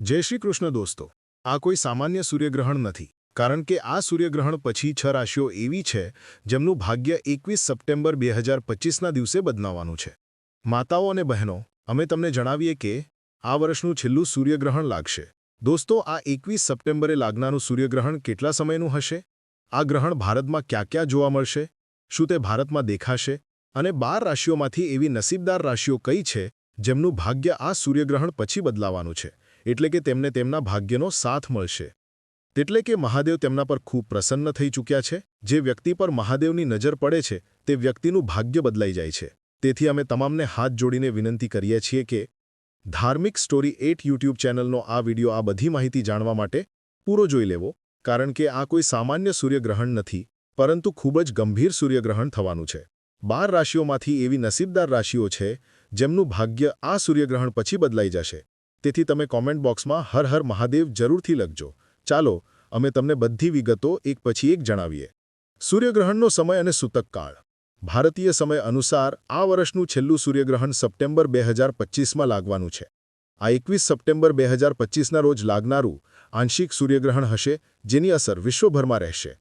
જય શ્રી કૃષ્ણ દોસ્તો, આ કોઈ સામાન્ય સૂર્યગ્રહણ નથી, કારણ કે આ સૂર્યગ્રહણ પછી 6 રાશિઓ એવી છે જેમનું ભાગ્ય 21 સપ્ટેમ્બર 2025ના દિવસે બદલાવાનું છે. માતાઓ અને બહેનો, અમે તમને જણાવીએ કે આ વર્ષનું છેલ્લું સૂર્યગ્રહણ લાગશે. દોસ્તો, આ 21 સપ્ટેમ્બરે લાગનારું સૂર્યગ્રહણ કેટલા સમયનું હશે? આ ગ્રહણ ભારતમાં ક્યાં ક્યાં જોવા મળશે? શું તે ભારતમાં દેખાશે? અને 12 રાશિઓમાંથી એવી નસીબદાર રાશિઓ કઈ છે જેમનું ભાગ્ય આ સૂર્યગ્રહણ પછી બદલાવાનું છે, એટલે કે તેમને તેમના ભાગ્યનો સાથ મળશે? એટલે કે મહાદેવ તેમના પર ખૂબ પ્રસન્ન થઈ ચૂક્યા છે. જે વ્યક્તિ પર મહાદેવની નજર પડે છે તે વ્યક્તિનું ભાગ્ય બદલાઈ જાય છે. તેથી અમે તમામને હાથ જોડીને વિનંતી કરીએ છીએ કે ધાર્મિક સ્ટોરી 8 યુટ્યુબ ચેનલનો આ વિડિયો આ બધી માહિતી જાણવા માટે પૂરો જોઈ લેવો, કારણ કે આ કોઈ સામાન્ય સૂર્યગ્રહણ નથી, પરંતુ ખૂબ જ ગંભીર સૂર્યગ્રહણ થવાનું છે. 12 રાશિઓમાંથી એવી નસીબદાર રાશિઓ છે જેમનું ભાગ્ય આ સૂર્યગ્રહણ પછી બદલાઈ જશે. તેથી તમે કોમેન્ટ બોક્સમાં હર હર મહાદેવ જરૂરથી લખજો. ચાલો અમે તમને બધી વિગતો એક પછી એક જણાવીએ. સૂર્યગ્રહણનો સમય અને સૂતકકાળ. ભારતીય સમય અનુસાર આ વર્ષનું છેલ્લું સૂર્યગ્રહણ સપ્ટેમ્બર 2025માં લાગવાનું છે. આ 21 સપ્ટેમ્બર 2025ના રોજ લાગનારું આંશિક સૂર્યગ્રહણ હશે, જેની અસર વિશ્વભરમાં રહેશે.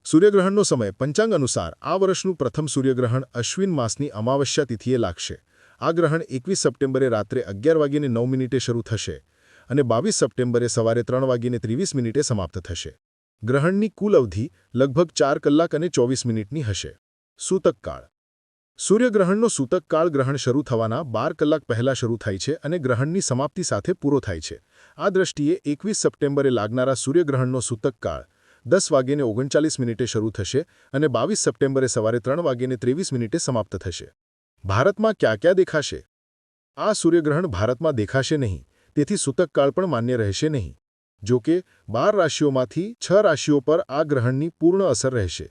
સૂર્યગ્રહણનો સમય પંચાંગ અનુસાર આ વર્ષનું પ્રથમ સૂર્યગ્રહણ અશ્વિન માસની અમાવસ્યા તિથિએ લાગશે. આ ગ્રહણ 21 સપ્ટેમ્બરે રાત્રે 11:09 શરૂ થશે અને 22 સપ્ટેમ્બરે સવારે 3:23 સમાપ્ત થશે. ગ્રહણની કુલ અવધિ લગભગ 4 કલાક અને 24 મિનિટની હશે. સૂતકકાળ. સૂર્યગ્રહણનો સૂતકકાળ ગ્રહણ શરૂ થવાના 12 કલાક પહેલાં શરૂ થાય છે અને ગ્રહણની સમાપ્તિ સાથે પૂરો થાય છે. આ દ્રષ્ટિએ 21 સપ્ટેમ્બરે લાગનારા સૂર્યગ્રહણનો સૂતકકાળ 10:39 શરૂ થશે અને 22 સપ્ટેમ્બરે સવારે 3:23 સમાપ્ત થશે. ભારતમાં ક્યાં ક્યાં દેખાશે? આ સૂર્યગ્રહણ ભારતમાં દેખાશે નહીં, તેથી સૂતકકાળ પણ માન્ય રહેશે નહીં. જો કે 12 રાશિઓમાંથી 6 રાશિઓ પર આ ગ્રહણની પૂર્ણ અસર રહેશે.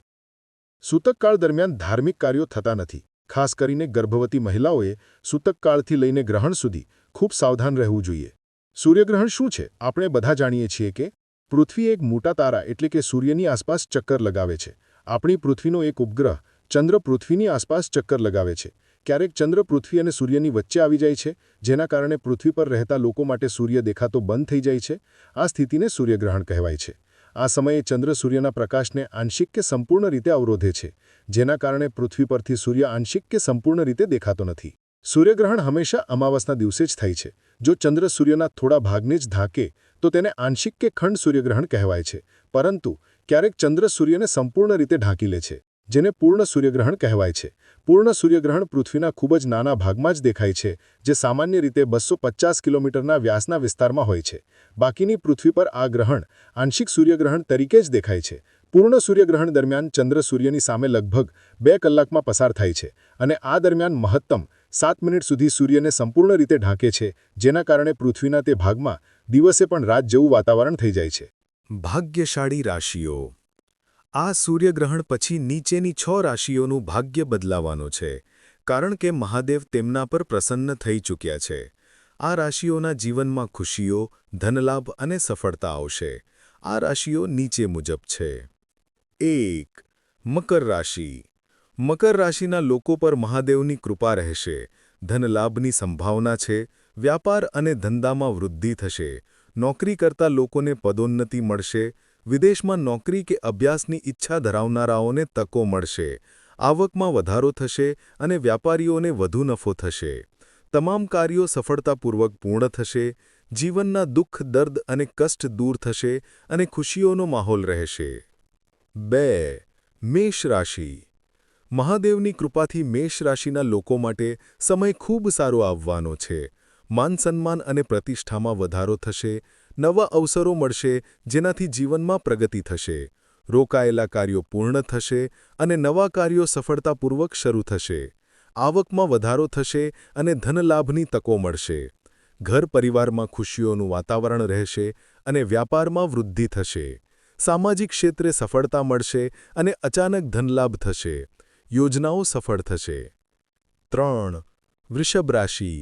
સૂતકકાળ દરમિયાન ધાર્મિક કાર્યો થતા નથી. ખાસ કરીને ગર્ભવતી મહિલાઓએ સૂતકકાળથી લઈને ગ્રહણ સુધી ખૂબ સાવધાન રહેવું જોઈએ. સૂર્યગ્રહણ શું છે? આપણે બધા જાણીએ છીએ કે પૃથ્વી એક મોટા તારા એટલે કે સૂર્યની આસપાસ ચક્કર લગાવે છે. આપણી પૃથ્વીનો એક ઉપગ્રહ ચંદ્ર પૃથ્વીની આસપાસ ચક્કર લગાવે છે. ક્યારેક ચંદ્ર પૃથ્વી અને સૂર્યની વચ્ચે આવી જાય છે, જેના કારણે પૃથ્વી પર રહેતા લોકો માટે સૂર્ય દેખાતો બંધ થઈ જાય છે. આ સ્થિતિને સૂર્યગ્રહણ કહેવાય છે. આ સમયે ચંદ્ર સૂર્યના પ્રકાશને આંશિક કે સંપૂર્ણ રીતે અવરોધે છે, જેના કારણે પૃથ્વી પરથી સૂર્ય આંશિક કે સંપૂર્ણ રીતે દેખાતો નથી. સૂર્યગ્રહણ હંમેશા અમાવસના દિવસે જ થાય છે. જો ચંદ્ર સૂર્યના થોડા ભાગને જ ઢાંકે તો તેને આંશિક કે ખંડ સૂર્યગ્રહણ કહેવાય છે, પરંતુ ક્યારેક ચંદ્ર સૂર્યને સંપૂર્ણ રીતે ઢાંકી લે છે, જેને પૂર્ણ સૂર્યગ્રહણ કહેવાય છે. પૂર્ણ સૂર્યગ્રહણ પૃથ્વીના ખૂબ જ નાના ભાગમાં જ દેખાય છે, જે સામાન્ય રીતે 250 કિલોમીટરના વ્યાસના વિસ્તારમાં હોય છે. બાકીની પૃથ્વી પર આ ગ્રહણ આંશિક સૂર્યગ્રહણ તરીકે જ દેખાય છે. પૂર્ણ સૂર્યગ્રહણ દરમિયાન ચંદ્ર સૂર્યની સામે લગભગ 2 કલાકમાં પસાર થાય છે અને આ દરમિયાન મહત્તમ 7 મિનિટ સુધી સૂર્યને સંપૂર્ણ રીતે ઢાંકે છે, જેના કારણે પૃથ્વીના તે ભાગમાં દિવસે પણ રાત જેવું વાતાવરણ થઈ જાય છે. ભાગ્યશાળી રાશિઓ. આ સૂર્યગ્રહણ પછી નીચેની 6 રાશિઓનું ભાગ્ય બદલાવાનું છે, કારણ કે મહાદેવ તેમના પર પ્રસન્ન થઈ ચૂક્યા છે. આ રાશિઓના જીવનમાં ખુશીઓ, ધનલાભ અને સફળતા આવશે. આ રાશિઓ નીચે મુજબ છે. 1. મકર રાશિ. મકર રાશિના લોકો પર મહાદેવની કૃપા રહેશે. ધનલાભની સંભાવના છે. વ્યાપાર અને ધંધામાં વૃદ્ધિ થશે. નોકરી કરતા લોકોને પદોન્નતિ મળશે. વિદેશમાં નોકરી કે અભ્યાસની ઈચ્છા ધરાવનારાઓને તકો મળશે. આવકમાં વધારો થશે અને વ્યાપારીઓને વધુ નફો થશે. તમામ કાર્યો સફળતાપૂર્વક પૂર્ણ થશે. જીવનના દુઃખ, દર્દ અને કષ્ટ દૂર થશે અને ખુશીઓનો માહોલ રહેશે. 2. મેષ રાશિ. મહાદેવની કૃપાથી મેષ રાશિના લોકો માટે સમય ખૂબ સારો આવવાનો છે. માન-સન્માન અને પ્રતિષ્ઠામાં વધારો થશે. નવા અવસરો મળશે, જેનાથી જીવનમાં પ્રગતિ થશે. રોકાયેલા કાર્યો પૂર્ણ થશે અને નવા કાર્યો સફળતાપૂર્વક શરૂ થશે. આવકમાં વધારો થશે અને ધનલાભની તકો મળશે. ઘર પરિવારમાં ખુશીઓનું વાતાવરણ રહેશે અને વ્યાપારમાં વૃદ્ધિ થશે. સામાજિક ક્ષેત્રે સફળતા મળશે અને અચાનક ધનલાભ થશે. યોજનાઓ સફળ થશે. 3. વૃષભ રાશિ.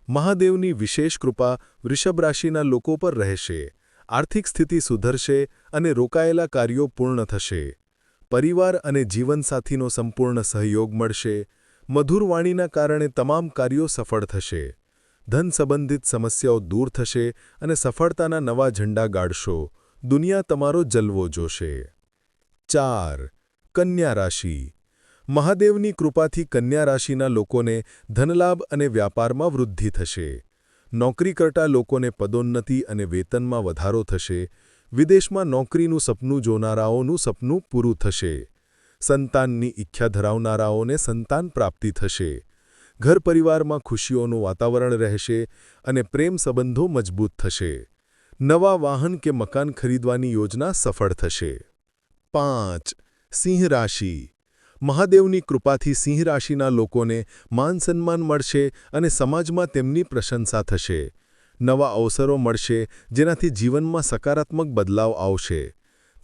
મહાદેવની વિશેષ કૃપા વૃષભ રાશિના લોકો પર રહેશે. આર્થિક સ્થિતિ સુધરશે અને રોકાયેલા કાર્યો પૂર્ણ થશે. પરિવાર અને જીવનસાથીનો સંપૂર્ણ સહયોગ મળશે. મધુર વાણીના કારણે તમામ કાર્યો સફળ થશે. ધન સંબંધિત સમસ્યાઓ દૂર થશે અને સફળતાના નવા ઝંડા ગાળશો. દુનિયા તમારો જલવો જોશે. 4. કન્યા રાશિ. મહાદેવની કૃપાથી કન્યા રાશિના લોકોને ધનલાભ અને વ્યાપારમાં વૃદ્ધિ થશે. નોકરી કરતા લોકોને પદોન્નતિ અને વેતનમાં વધારો થશે. વિદેશમાં નોકરીનું સપનું જોનારાઓનું સપનું પૂરું થશે. સંતાનની ઈચ્છા ધરાવનારાઓને સંતાન પ્રાપ્તિ થશે. ઘર પરિવારમાં ખુશીઓનું વાતાવરણ રહેશે અને પ્રેમ સંબંધો મજબૂત થશે. નવા વાહન કે મકાન ખરીદવાની યોજના સફળ થશે. 5. સિંહ રાશિ. મહાદેવની કૃપાથી સિંહ રાશિના લોકોને માન-સન્માન મળશે અને સમાજમાં તેમની પ્રશંસા થશે. નવા અવસરો મળશે જેનાથી જીવનમાં સકારાત્મક બદલાવ આવશે.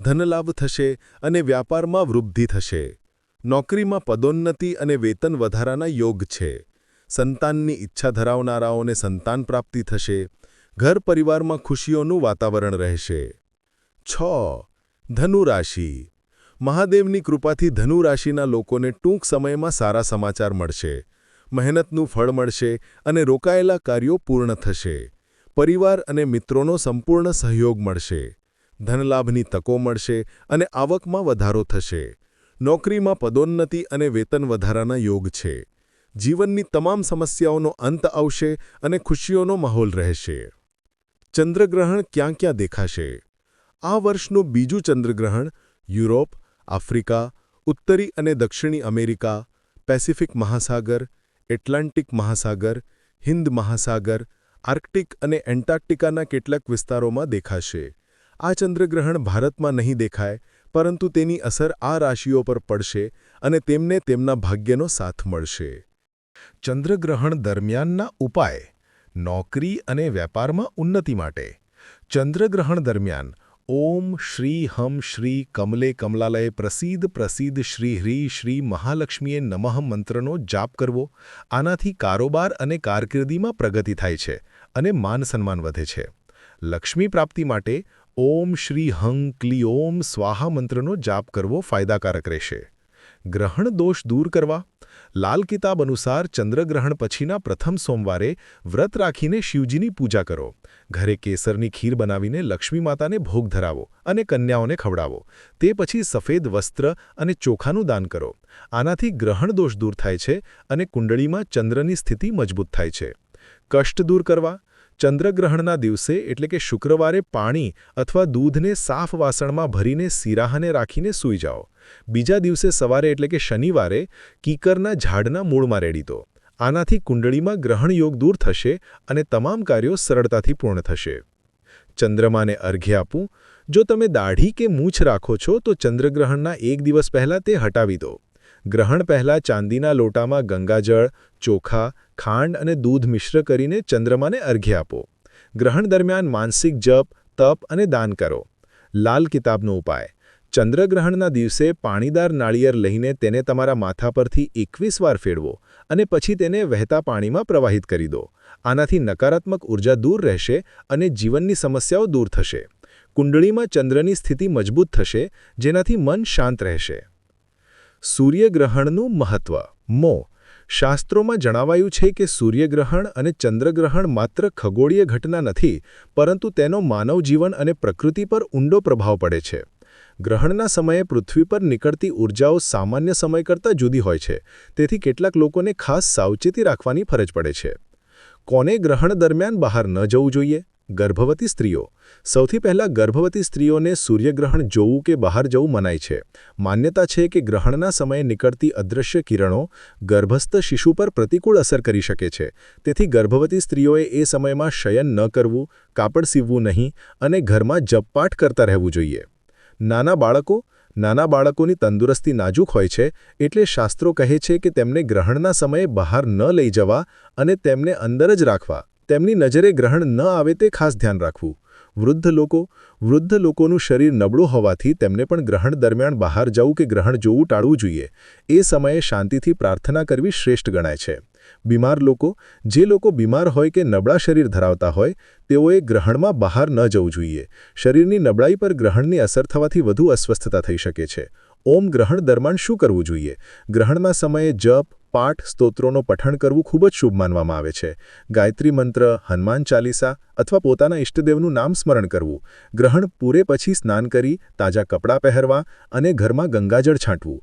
ધનલાભ થશે અને વ્યાપારમાં વૃદ્ધિ થશે. નોકરીમાં પદોન્નતિ અને વેતન વધારાના યોગ છે. સંતાનની ઈચ્છા ધરાવનારાઓને સંતાન પ્રાપ્તિ થશે. ઘર પરિવારમાં ખુશીઓનું વાતાવરણ રહેશે. 6. ધનુ રાશિ. મહાદેવની કૃપાથી ધનુ રાશિના લોકોને ટૂંક સમયમાં સારા સમાચાર મળશે. મહેનતનું ફળ મળશે અને રોકાયેલા કાર્યો પૂર્ણ થશે. પરિવાર અને મિત્રોનો સંપૂર્ણ સહયોગ મળશે. ધનલાભની તકો મળશે અને આવકમાં વધારો થશે. નોકરીમાં પદોન્નતિ અને વેતન વધારાના યોગ છે. જીવનની તમામ સમસ્યાઓનો અંત આવશે અને ખુશીઓનો માહોલ રહેશે. ચંદ્રગ્રહણ ક્યાં ક્યાં દેખાશે? આ વર્ષનું બીજું ચંદ્રગ્રહણ યુરોપ, આફ્રિકા, ઉત્તરી અને દક્ષિણી અમેરિકા, પેસિફિક મહાસાગર, એટલાન્ટિક મહાસાગર, હિન્દ મહાસાગર, આર્કટિક અને એન્ટાર્કટિકાના કેટલાક વિસ્તારોમાં દેખાશે. આ ચંદ્રગ્રહણ ભારતમાં નહીં દેખાય, પરંતુ તેની અસર આ રાશિઓ પર પડશે અને તેમને તેમના ભાગ્યનો સાથ મળશે. ચંદ્રગ્રહણ દરમિયાનના ઉપાય. નોકરી અને વેપારમાં ઉન્નતિ માટે. ચંદ્રગ્રહણ દરમિયાન ઓમ શ્રી હમ શ્રી કમલે કમલાલય પ્રસિદ્ધ પ્રસિદ્ધ શ્રી હ્રી શ્રી મહાલક્ષ્મીએ નમઃ મંત્રનો જાપ કરવો. આનાથી કારોબાર અને કારકિર્દીમાં પ્રગતિ થાય છે અને માન સન્માન વધે છે. લક્ષ્મી પ્રાપ્તિ માટે ઓમ શ્રી હં ક્લી ઓમ સ્વાહા મંત્રનો જાપ કરવો ફાયદાકારક રહેશે. ગ્રહણ દોષ દૂર કરવા. લાલ કિતાબ અનુસાર ચંદ્રગ્રહણ પછીના પ્રથમ સોમવારે વ્રત રાખીને શિવજીની પૂજા કરો. ઘરે કેસરની ખીર બનાવીને લક્ષ્મી માતાને ભોગ ધરાવો અને કન્યાઓને ખવડાવો. તે પછી સફેદ વસ્ત્ર અને ચોખાનું દાન કરો. આનાથી ગ્રહણ દોષ દૂર થાય છે અને કુંડળીમાં ચંદ્રની સ્થિતિ મજબૂત થાય છે. કષ્ટ દૂર કરવા. ચંદ્રગ્રહણના દિવસે એટલે કે શુક્રવારે પાણી અથવા દૂધને સાફ વાસણમાં ભરીને સિરાહાને રાખીને સૂઈ જાઓ. બીજા દિવસે સવારે એટલે કે શનિવારે કીકરના ઝાડના મૂળમાં રેડી દો. આનાથી કુંડળીમાં ગ્રહણ યોગ દૂર થશે અને તમામ કાર્યો સરળતાથી પૂર્ણ થશે. ચંદ્રમાને અર્ઘ્ય આપવું. જો તમે દાઢી કે મૂછ રાખો છો તો ચંદ્રગ્રહણના એક દિવસ પહેલાં તે હટાવી દો. ગ્રહણ પહેલાં ચાંદીના લોટામાં ગંગાજળ, ચોખા, ખાંડ અને દૂધ મિશ્ર કરીને ચંદ્રમાને અર્ઘ્ય આપો. ગ્રહણ દરમિયાન માનસિક જપ, તપ અને દાન કરો. લાલ કિતાબનો ઉપાય. ચંદ્રગ્રહણના દિવસે પાણીદાર નાળિયેર લઈને તેને તમારા માથા પરથી 21 વાર ફેરવો અને પછી તેને વહેતા પાણીમાં પ્રવાહિત કરી દો. આનાથી નકારાત્મક ઉર્જા દૂર રહેશે અને જીવનની સમસ્યાઓ દૂર થશે. કુંડળીમાં ચંદ્રની સ્થિતિ મજબૂત થશે, જેનાથી મન શાંત રહેશે. સૂર્યગ્રહણનું મહત્વ. શાસ્ત્રોમાં જણાવાયું છે કે સૂર્યગ્રહણ અને ચંદ્રગ્રહણ માત્ર ખગોળીય ઘટના નથી, પરંતુ તેનો માનવ જીવન અને પ્રકૃતિ પર ઊંડો પ્રભાવ પડે છે. ગ્રહણના સમયે પૃથ્વી પર નીકળતી ઊર્જાઓ સામાન્ય સમય કરતાં જુદી હોય છે, તેથી કેટલાક લોકોને ખાસ સાવચેતી રાખવાની ફરજ પડે છે. કોને ગ્રહણ દરમિયાન બહાર ન જવું જોઈએ? ગર્ભવતી સ્ત્રીઓ. સૌથી પહેલાં ગર્ભવતી સ્ત્રીઓને સૂર્યગ્રહણ જોવું કે બહાર જવું મનાય છે. માન્યતા છે કે ગ્રહણના સમયે નીકળતી અદૃશ્ય કિરણો ગર્ભસ્થ શિશુ પર પ્રતિકૂળ અસર કરી શકે છે. તેથી ગર્ભવતી સ્ત્રીઓએ એ સમયમાં શયન ન કરવું, કાપડ સીવવું નહીં અને ઘરમાં જપપાઠ કરતા રહેવું જોઈએ. નાના બાળકો. નાના બાળકોની તંદુરસ્તી નાજુક હોય છે, એટલે શાસ્ત્રો કહે છે કે તેમને ગ્રહણના સમયે બહાર ન લઈ જવા અને તેમને અંદર જ રાખવા. તેમની નજરે ગ્રહણ ન આવે તે ખાસ ધ્યાન રાખવું. વૃદ્ધ લોકો. વૃદ્ધ લોકોનું શરીર નબળું હોવાથી તેમને પણ ગ્રહણ દરમિયાન બહાર જવું કે ગ્રહણ જોવું ટાળવું જોઈએ. એ સમયે શાંતિથી પ્રાર્થના કરવી શ્રેષ્ઠ ગણાય છે. બીમાર લોકો. જે લોકો બીમાર હોય કે નબળા શરીર ધરાવતા હોય, તેઓએ ગ્રહણમાં બહાર ન જવું જોઈએ. શરીરની નબળાઈ પર ગ્રહણની અસર થવાથી વધુ અસ્વસ્થતા થઈ શકે છે. ગ્રહણ દરમિયાન શું કરવું જોઈએ? ગ્રહણના સમયે જપ, પાઠ સ્તોત્રોનો પઠન કરવું ખૂબ જ શુભ માનવામાં આવે છે. ગાયત્રી મંત્ર, હનુમાન ચાલીસા અથવા પોતાના ઇષ્ટદેવનું નામ સ્મરણ કરવું. ગ્રહણ પૂરે પછી સ્નાન કરી તાજા કપડાં પહેરવા અને ઘરમાં ગંગાજળ છાંટવું.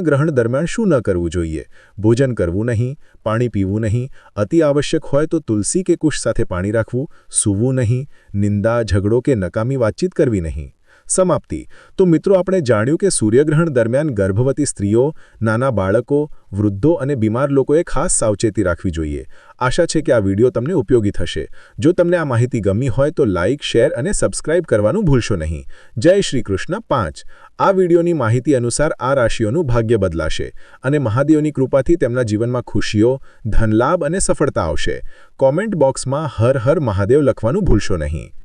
ગ્રહણ દરમિયાન શું ન કરવું જોઈએ? ભોજન કરવું નહીં, પાણી પીવું નહીં, અતિ આવશ્યક હોય તો તુલસી કે કુશ સાથે પાણી રાખવું, સૂવું નહીં, નિંદા, ઝઘડો કે નકામી વાતચીત કરવી નહીં. સમાપ્તિ. તો મિત્રો, આપણે જાણ્યું કે સૂર્યગ્રહણ દરમિયાન ગર્ભવતી સ્ત્રીઓ, નાના બાળકો, વૃદ્ધો અને બીમાર લોકોએ ખાસ સાવચેતી રાખવી જોઈએ. આશા છે કે આ વિડીયો તમને ઉપયોગી થશે. જો તમને આ માહિતી ગમી હોય તો લાઇક, શેર અને સબસ્ક્રાઇબ કરવાનું ભૂલશો નહીં. જય શ્રી કૃષ્ણ. 5. આ વિડીયોની માહિતી અનુસાર આ રાશિઓનું ભાગ્ય બદલાશે અને મહાદેવની કૃપાથી તેમના જીવનમાં ખુશીઓ, ધનલાભ અને સફળતા આવશે. કોમેન્ટ બોક્સમાં હર હર મહાદેવ લખવાનું ભૂલશો નહીં.